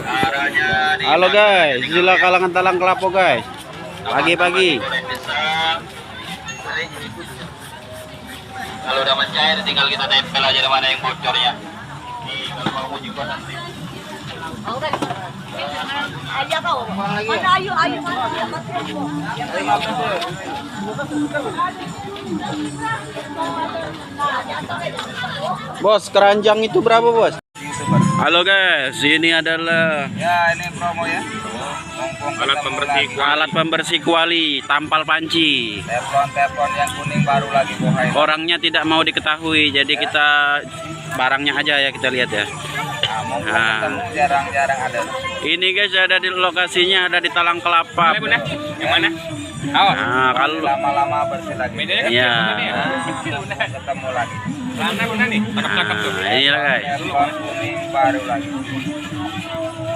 Halo guys, inilah kalangan talang kelapo guys. Pagi-pagi. Kalau udah mencair tinggal kita tempel aja di mana yang bocornya. Kalau mau uji gua nanti. Ayo kau. Mana ayo mana. Bos, keranjang itu berapa bos? Halo guys, ini adalah Ya, ini promo ya. alat pembersih kuali, tampal panci. Teflon yang kuning baru lagi bohai. Orangnya tidak mau diketahui, jadi kita barangnya aja ya kita lihat ya. Nah, mumpung Nah. ketemu jarang-jarang ada. Ini guys ada di lokasinya, ada di Talang Kelapa. Yang mana? Nah, kalau Lama-lama bersih lagi. ya, Ketemu lagi. nah, inilah guys. Teflon kuning baru lagi.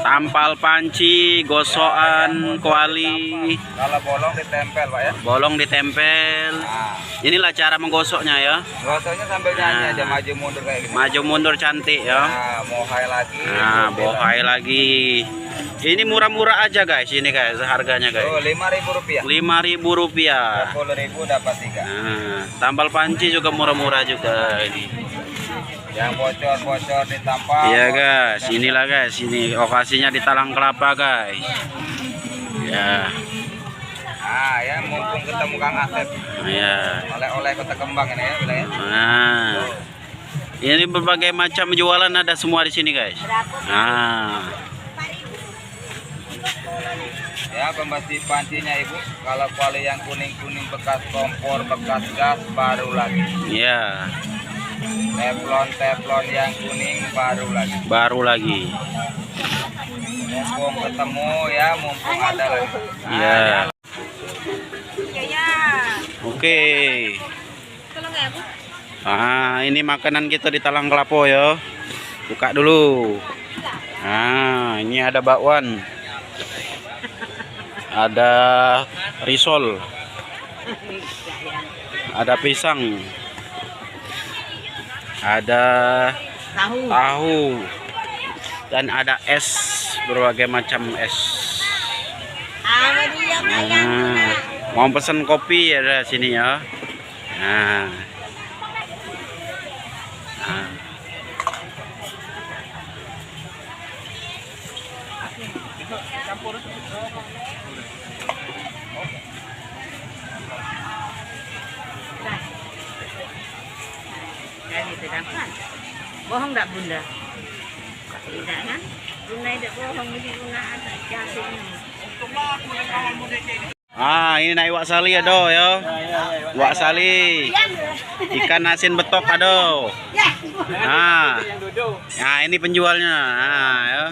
Tampal panci, gosokan kuali, Kalau bolong ditempel, Pak ya. bolong ditempel. Nah, Inilah cara menggosoknya ya. gosoknya sambil nyanyi aja maju mundur kayak gitu. Maju mundur cantik ya. Nah, bohai lagi. Nah, bohai lagi. Ini murah-murah aja guys, ini guys harganya Oh, guys. Rp5.000. Rp5.000. Rp10.000 dapat 3. Nah, tampal panci juga murah-murah juga ini. Yang bocor-bocor ditampal. Iya guys, inilah guys, ini lokasinya di Talang Kelapa guys. Ya, Ah, ya mumpung ketemu Kang Asep. ya. Oleh-oleh Kota Kembang ini ya, bilangnya. Nah, ini berbagai macam jualan ada semua di sini guys. Nah, Ya, pembersih pancinya Ibu. Kalau kuali yang kuning-kuning bekas kompor, bekas gas baru lagi. ya, Teflon yang kuning baru lagi. baru lagi. Mumpung ketemu ya, mumpung ada lagi. Ya, Ya. oke. Tolong ya, Bu. Ah, ini makanan kita di Talang Kelapo ya. Buka dulu. Nah, ini ada bakwan. Ada risol. Ada pisang. Ada tahu. Dan ada es, berbagai macam es. Nah, mau pesen kopi ada sini ya. Nah. Nah. Bohong enggak Bunda? Tidak kan? Bunda tidak bohong, ini Bunda ada jatuhnya. Ah, ini naik wak sali ado ya. Wak sali. Ikan asin betok ado. Nah. Nah, ini penjualnya. Nah, ya.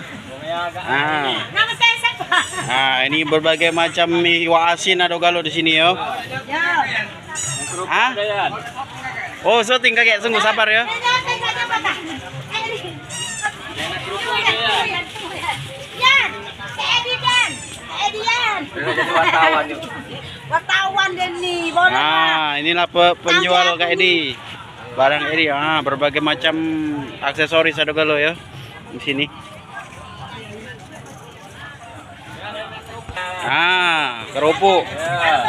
Nah. Nama saya siapa? Nah, ini berbagai macam mie wak asin ado galo di sini ya. Ya. Ah? Oh, syuting kakek, sungguh sabar ya. Wartawan Denny, boleh Nah, inilah penjual Kak Edi. Barang Edi, ah, berbagai macam aksesoris ada galo ya di sini. Ah, kerupuk.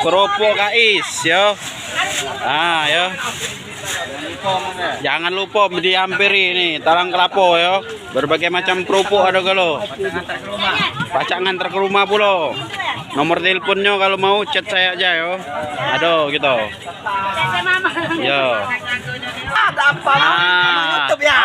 Kerupuk Kais ya. Ah, ya. Jangan lupa dihampiri ini Talang Kelapo ya. Berbagai macam kerupuk ada galo. Pacak ngantar ke rumah pula. Nomor teleponnya kalau mau chat saya aja yo. Aduh gitu. Yo. Ada apa? Ah. YouTube ya.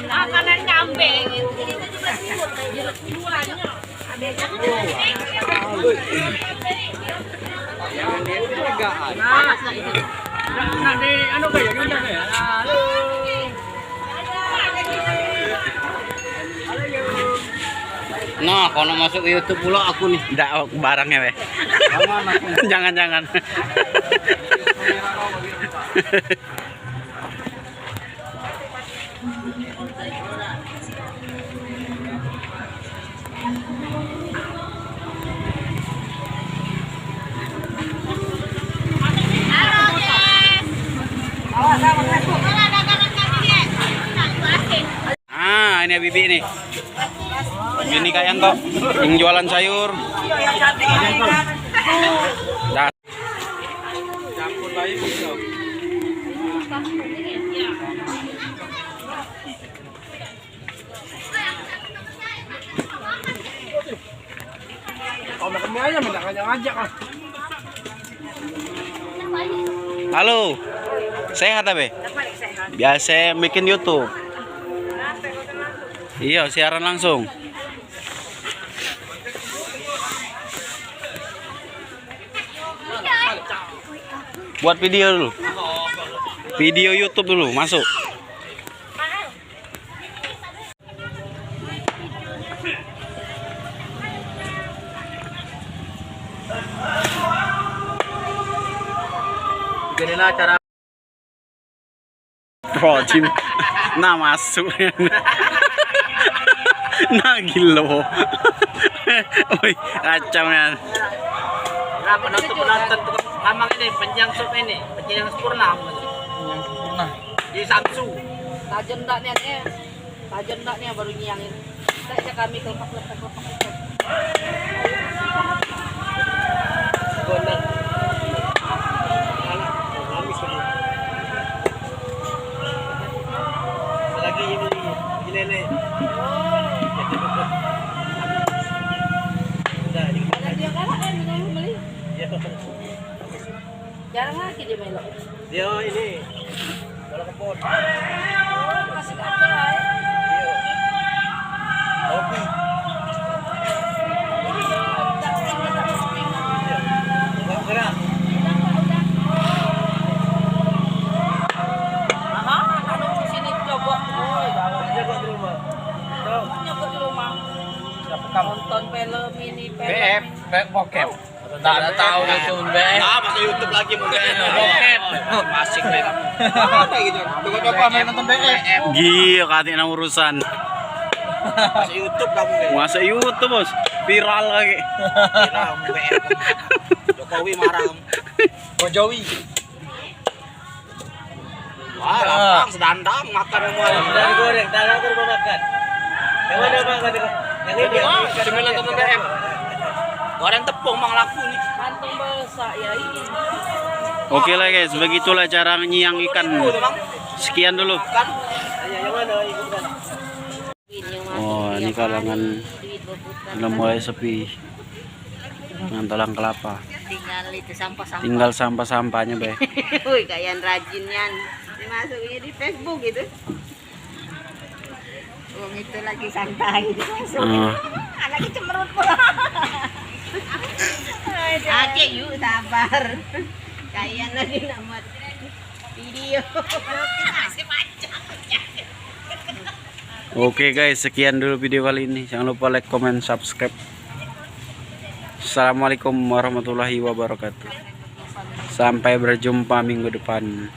Makanan kambing. Nah, kalau masuk ke YouTube pula aku nih. Enggak barangnya weh. Jangan-jangan. Ah, ini Bibi nih. Ini kayak toh yang jualan sayur. Dah. Campur bayi gitu. Kalau makan mie ayam enggak ngajak ah. Halo. Sehat abe? Biasa bikin YouTube. Iya, siaran langsung. Buat video dulu. Video YouTube dulu, masuk. Inilah cara Bro, Jim. Nah, masuk. Nah, gilo. Oi, kacau ya. penonton kamang ini panjang sup ini, panjang sempurna. Di Samsu. Tajam tak niatnya baru nyiangin. Tak kami kelepak-kelepak. Bener. Lagi ini lele. Dia kalah kan dulu beli. Jarang lagi dia melok. Dia ini bola kebun. Kasih apa ya? Hobi. Gerak. Sini coba. Jaga di rumah. Tahu. Nyoba di rumah. Nonton film ini BF, bokep. Tak ada tahu itu BF. Ah, masuk YouTube lagi mungkin. Bokep. Asik nih kamu. Apa gitu? Coba main nonton BF. Gila katanya urusan. Masuk YouTube kamu. Masa YouTube, Bos. Viral lagi. Viral BF. Jokowi marah. Jokowi. Wah, lapang sedandang makan semua. Sedandang goreng, sedandang goreng makan. Yang mana bang? Yang ini. Cuma nonton BF. Goreng tepung mang laku nih. Kantong besar ya ini. Oke lah guys, begitulah cara nyiang ikan. Sekian dulu. Kan? Yang mana ikutan? Oh, ini kalangan udah mulai sepi. Dengan talang kelapa. Tinggal itu sampah-sampah. Tinggal sampah-sampahnya, Be. Wih, kayak rajinnya. Dimasukin di Facebook gitu. Wong itu lagi santai di Facebook. Lagi cemerut pula. Oke, yuk sabar. Kayak lagi nama video. Masih panjang. Oke guys, sekian dulu video kali ini. Jangan lupa like, comment, subscribe. Assalamualaikum warahmatullahi wabarakatuh. Sampai berjumpa minggu depan.